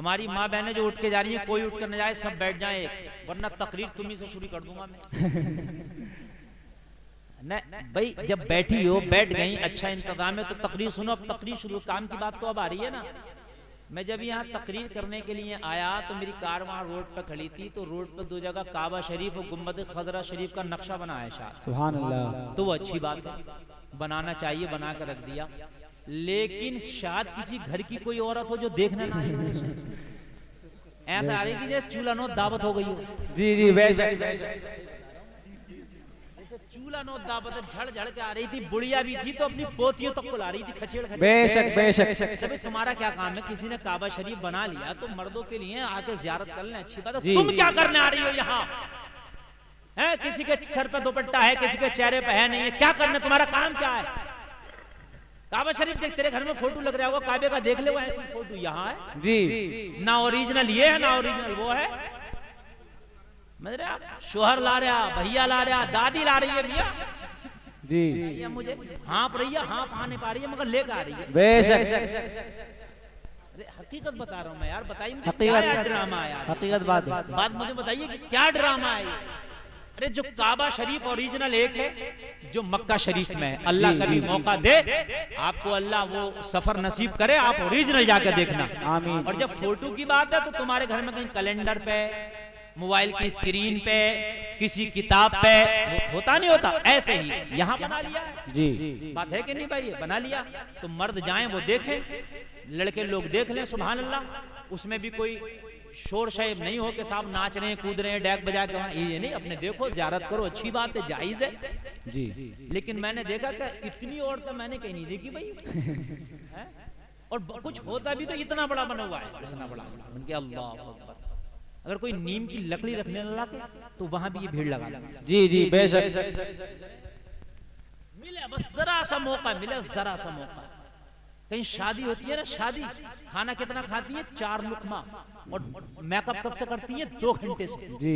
हमारी माँ बहनें जो उठ के जा रही है, कोई उठ कर न जाए, सब बैठ जाए, वरना तकरीर तुम्ही से शुरू कर दूंगा मैं। नहीं भाई, जब बैठी हो, बैठ गई, अच्छा इंतजाम है तो तकरीर सुनो। अब तकरीर शुरू, काम की बात तो अब आ रही है ना। मैं जब यहाँ तकरीर करने के लिए आया तो मेरी कार वहाँ रोड पर खड़ी थी, तो रोड पर 2 जगह काबा शरीफ और गुम्बद खजरा शरीफ का नक्शा बनाया है शायद। सुभान अल्लाह। तो वो अच्छी बात है, बनाना चाहिए, बना कर रख दिया। लेकिन शायद किसी घर की कोई औरत हो जो देखने ना आई हो, ऐसा आ रही थी जैसे चूल्हा नो दावत हो गई हो। जी जी बेशक। चूल्हा नो दावत झड़ झड़ के आ रही थी, बुढ़िया भी थी तो अपनी पोतियों तक बुला रही थी, खचेड़ खचेड़। बेशक बेशक। भाई तुम्हारा क्या काम है, किसी ने काबा शरीफ बना लिया तो मर्दों के लिए आके ज़ियारत कर लें, अच्छी बात है। तुम क्या करने आ रही हो यहाँ? है किसी के सर पे दुपट्टा है, किसी के चेहरे पे है नहीं है, क्या करने, तुम्हारा काम क्या है? काबा शरीफ देख, तेरे घर में फोटो लग रहा होगा काबे का, देख ले वो ऐसी फोटो यहाँ है जी, ना ओरिजिनल ये है ना ओरिजिनल वो है। मेरे शोहर ला रहा, भैया ला रहा, दादी ला रही है भैया जी, भैया मुझे हाँप रही है, हाँप आ नहीं पा रही है मगर लेकर आ रही है। बेशक। अरे हकीकत बता रहा हूँ मैं यार, बताइए मुझे क्या ड्रामा है यार, हकीकत बात मुझे बताइए कि क्या ड्रामा है। अरे जो काबा शरीफ ओरिजिनल एक है, जो मक्का शरीफ में है, अल्लाह कभी मौका दे आपको, अल्लाह वो सफर नसीब करे, आप ओरिजिनल जाकर देखना। आमीन। और जब फोटो की बात है तो तुम्हारे घर में कहीं कैलेंडर पे, मोबाइल की स्क्रीन पे, किसी किताब पे होता नहीं होता, ऐसे ही यहाँ बना लिया जी। बात है कि नहीं भाई, बना लिया तो मर्द जाएं वो देखें, लड़के लोग देख लें, सुभान अल्लाह। उसमें भी कोई शोर शैब नहीं हो कि साहब नाच रहे हैं, कूद रहे हैं, डैक बजा के, ये नहीं, अपने देखो, ज़ियारत करो, अच्छी बात है, जायज है जी। लेकिन मैंने देखा कि इतनी औरतें मैंने कहीं नहीं देखी भाई। और कुछ होता भी तो इतना बड़ा बना हुआ है, इतना बड़ा, उनके अल्लाह अकबर। अगर कोई नीम की लकड़ी रखने लगा के तो वहां भी ये भीड़ लगा जी जी बेशक। मिले बस जरा सा मौका मिले, जरा सा मौका। कहीं शादी होती है ना, शादी खाना कितना खाती है, 4 लुकमा, और मेकअप कब से करती है, 2 घंटे से जी।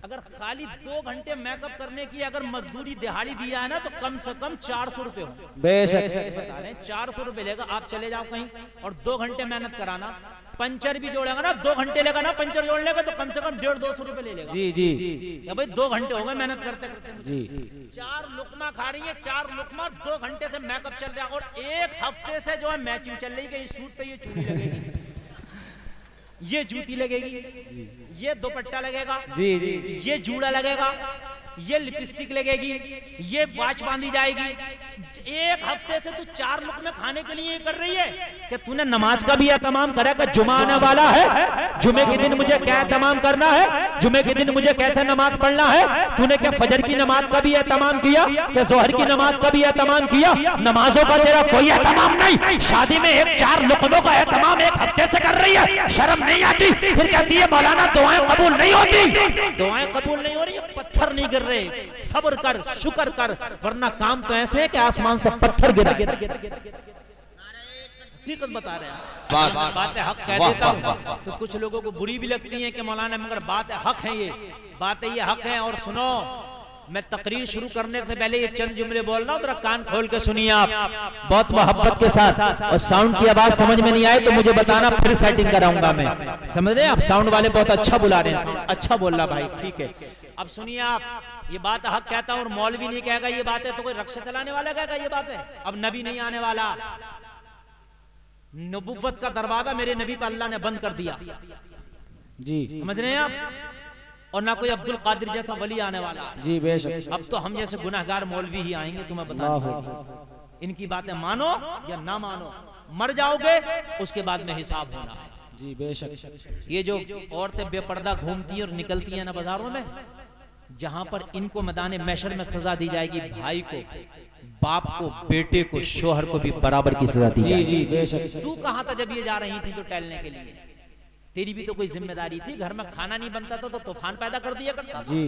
अगर खाली 2 घंटे मेकअप करने की अगर मजदूरी दिहाड़ी दिया है ना तो कम से कम 400 रुपए हो। बेशक। बता रहे 400 रुपए लेगा, आप चले जाओ कहीं और 2 घंटे मेहनत कराना, पंचर भी जोड़ेगा ना, 2 घंटे लेगा ना पंचर जोड़ने का, तो कम से कम 150-200 रुपए ले लेगा जी जी। या भाई 2 घंटे हो गए मेहनत करते करते जी। 4 लुकमा खा रही है, 4 लुकमा, 2 घंटे से मेकअप चल रहा है, और 1 हफ्ते से जो है मैचिंग चल रही है, इस सूट पे ये चूड़ी लगेगी, ये जूती लगेगी, ये दुपट्टा लगेगा जी जी, ये जूड़ा लगेगा, ये लिपस्टिक लगेगी, ये वॉच बांधी जाएगी। 1 हफ्ते से तू 4 लुकमे खाने के लिए कर रही है कि तूने नमाज का भी एहतमाम करा कि जुमा आने वाला है, जुमे के दिन मुझे क्या एहतमाम करना है, जुमे के दिन मुझे कैसे नमाज पढ़ना है। तूने क्या फजर की नमाज का भी एहतमाम किया, क्या जोहर की नमाज का भी एहतमाम किया? नमाजों का तेरा कोई एहतमाम नहीं, शादी में 4 लुकमों का एहतमाम 1 हफ्ते से कर रही है, शर्म नहीं आती? फिर कहती है मौलाना दुआएं कबूल नहीं होती, दुआएं कबूल नहीं हो रही, पत्थर नहीं गिर रहे, सब्र कर, शुक्र कर, वरना काम तो ऐसे है कि आसमान से पत्थर गिरा। हकीकत बता रहे हैं, बातें हक कह देता हूं तो कुछ लोगों को बुरी भी लगती है कि मौलाना, मगर बातें हक है, ये बातें ये हक है। और सुनो, मैं तकरीर शुरू करने से पहले ये चंद जुमले बोल रहा हूं, जरा कान खोल के सुनिए आप, बहुत मोहब्बत के साथ। और साउंड की आवाज समझ में नहीं आए तो मुझे बताना, फिर सेटिंग कराऊंगा मैं, समझ रहे हैं आप? साउंड वाले बहुत अच्छा बुला रहे हैं, अच्छा बोल रहा भाई, ठीक है। अब सुनिए आप, ये बात हक कहता हूं, और मौलवी नहीं कहेगा ये बात है तो कोई रक्षा चलाने वाला कहेगा ये बात है। अब नबी नहीं आने वाला, नबुव्वत का दरवाजा मेरे नबी पर अल्लाह ने बंद कर दिया जी, समझ रहे हैं आप? और ना कोई अब्दुल कादिर जैसा वली आने वाला जी बेशक। अब तो हम जैसे गुनाहगार मौलवी ही आएंगे तुम्हें बताने। इनकी बातें मानो या ना मानो, मर जाओगे उसके बाद में हिसाब होना है जी बेशक। ये जो औरतें बेपर्दा घूमती हैं और निकलती हैं ना बाजारों में, जहां पर इनको मैदान महशर में सजा दी जाएगी, भाई को, बाप को, बेटे को, शोहर को भी बराबर की सजा दी जाएगी जी बेशक। तू कहां था जब ये जा रही थी तो टहलने के लिए? तेरी भी तो कोई जिम्मेदारी थी, घर में खाना नहीं बनता था तो तूफान पैदा कर दिया करता जी।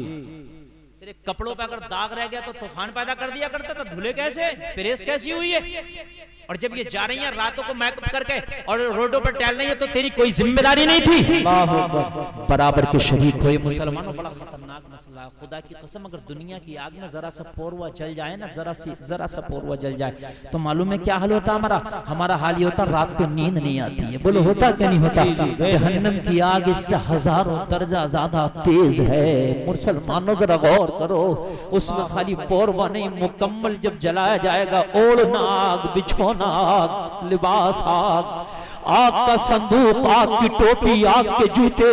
तेरे कपड़ों पे अगर दाग रह गया तो तूफान पैदा कर दिया करता था, धुले कैसे, प्रेस कैसी हुई है? और जब ये जा रही हैं रातों को मेकअप करके और रोडों पर टहल रही है तो तेरी कोई जिम्मेदारी नहीं थी? बराबर के शरीक हो ये मुसलमानों, बड़ा खतरनाक मसला है। खुदा की कसम अगर दुनिया की आग में जरा सा पोरवा जल जाए ना, जरा सा पोरवा जल जाए तो मालूम है क्या हाल होता हमारा? हमारा हाल ये होता रात को नींद नहीं आती है। बोलो होता क्या नहीं होता? जहन्नम की आग इससे हजारों दर्जा ज्यादा तेज है। मुसलमानों जरा गौर करो, उसमें खाली पोरवा नहीं, मुकम्मल जब जलाया जाएगा ओढ़ना आग, बिछोना आग, लिबास आग, आग का संदूक, आग की टोपी, आग के जूते।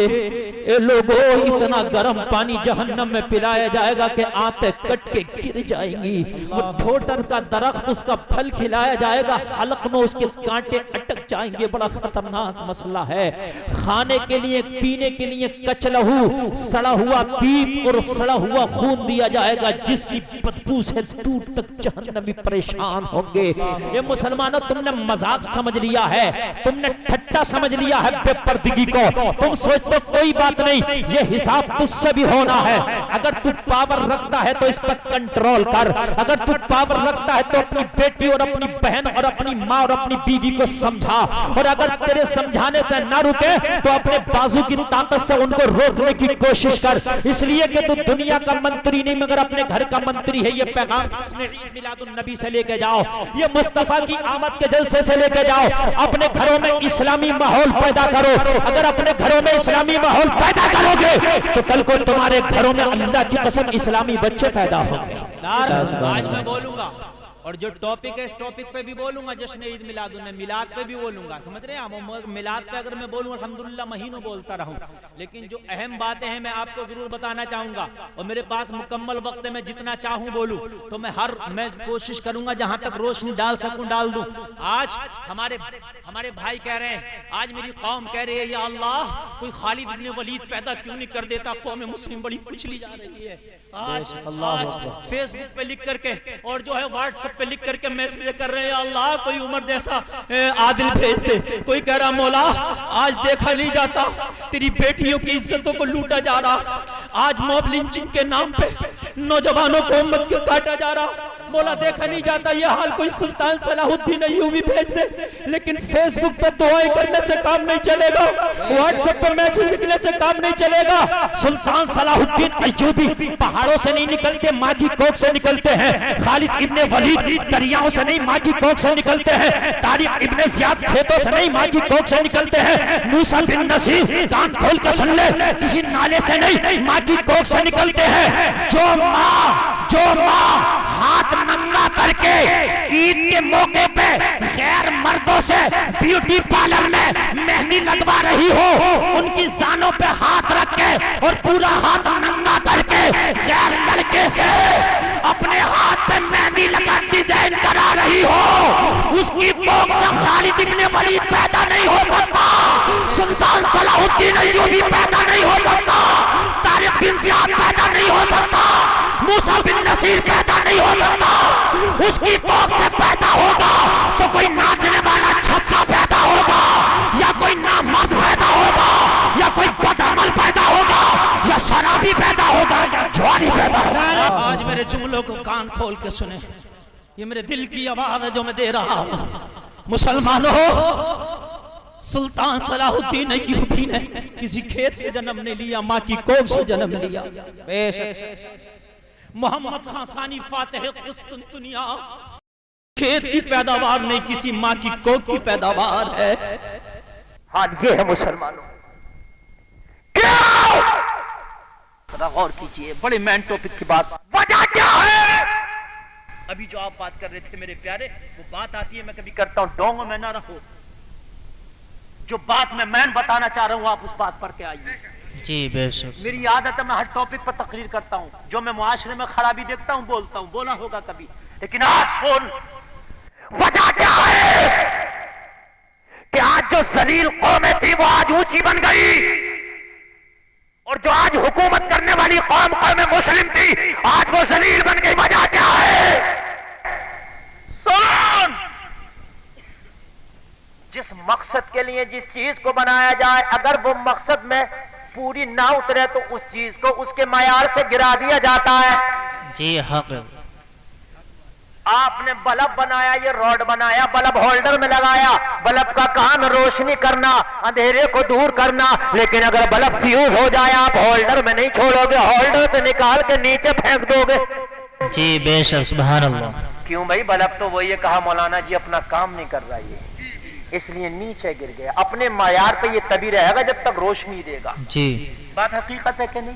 ए लोगों, इतना गर्म पानी जहन्नम में पिलाया जाएगा कि आंतें कट के गिर जाएंगी। वो ठोटर का दरख्त, उसका फल खिलाया जाएगा, हलक में उसके कांटे अटक जाएंगे। बड़ा खतरनाक मसला है। खाने के लिए, पीने के लिए कचलहू, सड़ा हुआ पीप और सड़ा हुआ खून दिया जाएगा, जिसकी बदबू से दूर तक जहन्नमी परेशान होंगे। ये मुसलमानों, तुमने मजाक समझ लिया है, तुमने ठट्टा समझ लिया है बेपर्दगी को। तुम सोचते कोई बात नहीं, ये हिसाब तुझसे भी होना है। अगर तू पावर रखता है तो इस पर कंट्रोल कर। अगर तू पावर रखता है तो अपनी बेटी और अपनी बहन और अपनी माँ और अपनी बीवी को समझा, और अगर तेरे समझाने से ना रुके तो अपने बाजू की ताकत से उनको रोकने की कोशिश कर। इसलिए कि तू दुनिया का मंत्री नहीं मगर अपने घर का मंत्री है। ये पैगाम ईद मिलादुन नबी से लेके जाओ, ये मुस्तफा की आमद के जलसे से लेके जाओ। अपने घरों में इस्लामी माहौल पैदा करो। अगर अपने घरों में इस्लामी माहौल पैदा करोगे तो कल को तुम्हारे घरों में अल्लाह की कसम इस्लामी बच्चे पैदा होंगे। आज मैं बोलूंगा और जो टॉपिक है इस टॉपिक पे भी बोलूंगा, जश्न ईद मिलादुन नबी, मिलाद पे भी बोलूंगा। समझ रहे हैं? मिलाद पे अगर मैं बोलूं अल्हम्दुलिल्लाह महीनों बोलता रहूं, लेकिन जो अहम बातें हैं मैं आपको जरूर बताना चाहूंगा। और मेरे पास मुकम्मल वक्त है, मैं जितना चाहूं बोलूं, तो मैं कोशिश करूंगा जहां तक रोशनी डाल सकूं डाल दूं। आज हमारे भाई कह रहे हैं, आज मेरी कौम कह रही है या अल्लाह कोई खालिद इब्न वलीद पैदा क्यों नहीं कर देता? कौम मुस्लिम बड़ी कुचली जा रही है। आज फेसबुक पे लिख करके और जो है व्हाट्सएप पे लिख करके मैसेज कर रहे हैं, अल्लाह कोई उमर जैसा आदिल भेज दे। कोई कह रहा मौला आज देखा नहीं जाता, तेरी बेटियों की इज्जतों को लूटा जा रहा, आज मॉब लिंचिंग के नाम पे नौजवानों को उम्मत के काटा जा रहा। मौला देखा नहीं जाता, ये हाल कोई सुल्तान सलाहुद्दीन अय्यूबी भेज दे। लेकिन फेसबुक पे दुआएं करने से काम नहीं चलेगा, व्हाट्सएप पे मैसेज लिखने से काम नहीं चलेगा। सुल्तान सलाहुद्दीन अय्यूबी पहाड़ों से नहीं निकलते, माँ की कोख से निकलते हैं। खालिद इब्ने वलीद दरियाओं से नहीं, माँ की कोख से निकलते हैं। तारिक इब्ने ज़ियाद खेतों से नहीं, माँ की कोख से निकलते हैं। मूसा बिन नसीर कान खोल कर सुन ले, किसी नाले से नहीं, माँ की कोख से निकलते हैं। जो माँ हाथ नंगा करके ईद के मौके पे गैर मर्दों से ब्यूटी पार्लर में मेहंदी लगवा रही हो, उनकी जानों पे हाथ रख के और पूरा हाथ नंगा करके गैर लड़के से अपने हाथ पे मेहंदी लगा डिजाइन करा रही हो, उसकी कोख से खालिद इब्ने वलीद पैदा नहीं हो सकता, सुल्तान सलाहुद्दीन अय्यूबी पैदा नहीं हो सकता, तारिक बिन ज़ियाद पैदा नहीं हो सकता, मूसा बिन नसीर पैदा नहीं हो सकता। उसकी कोख से पैदा होगा तो कोई नाचने वाला छक्का पैदा होगा, या कोई नामर्द पैदा होगा, या कोई बदअमल पैदा होगा, या शराबी पैदा होगा, या जुआरी पैदा होगा। आज मेरे जुमलों को कान खोल के सुने, ये मेरे दिल की आवाज है जो मैं दे रहा हूँ। मुसलमानों, सुल्तान सलाहुद्दीन अय्यूबी ने किसी खेत से जन्म नहीं लिया, माँ की कोख से जन्म लिया। मोहम्मद खान सानी फातिह कुस्तुनतुनिया खेत की पैदावार नहीं, किसी माँ की कोख की पैदावार है। हाल ये है मुसलमानों। क्या गौर कीजिए, बड़े मैन टॉपिक की बात। वजह क्या है? अभी जो आप बात कर रहे थे मेरे प्यारे, वो बात आती है, मैं कभी करता हूं डोंगों में ना रहो। जो बात मैं बताना चाह रहा हूं आप उस बात पर के आइए। जी बेशक, मेरी आदत है मैं हर टॉपिक पर तकरीर करता हूं, जो मैं मुआशरे में खराबी देखता हूं बोलता हूं, बोला होगा कभी, लेकिन आज सुन वजह क्या है कि आज जो जलील कौमें थी वो आज ऊंची बन गई, और जो आज हुकूमत करने वाली कौम मुस्लिम थी आज वो जलील बन गई। वजह क्या है? सुन, जिस मकसद के लिए जिस चीज को बनाया जाए, अगर वो मकसद में पूरी ना उतरे तो उस चीज को उसके मायार से गिरा दिया जाता है। जी हक। आपने बल्ब बनाया, ये रॉड बनाया, बल्ब होल्डर में लगाया, बल्ब का काम रोशनी करना, अंधेरे को दूर करना, लेकिन अगर बल्ब फ्यूज हो जाए आप होल्डर में नहीं छोड़ोगे, होल्डर से निकाल के नीचे फेंक दोगे। जी बेशक, सुभान अल्लाह। क्यों भाई, बल्ब तो वही कहा मौलाना जी अपना काम नहीं कर रहा है, इसलिए नीचे गिर गया। अपने मायार पे ये तभी रहेगा जब तक रोशनी देगा। जी बात हकीकत है कि नहीं?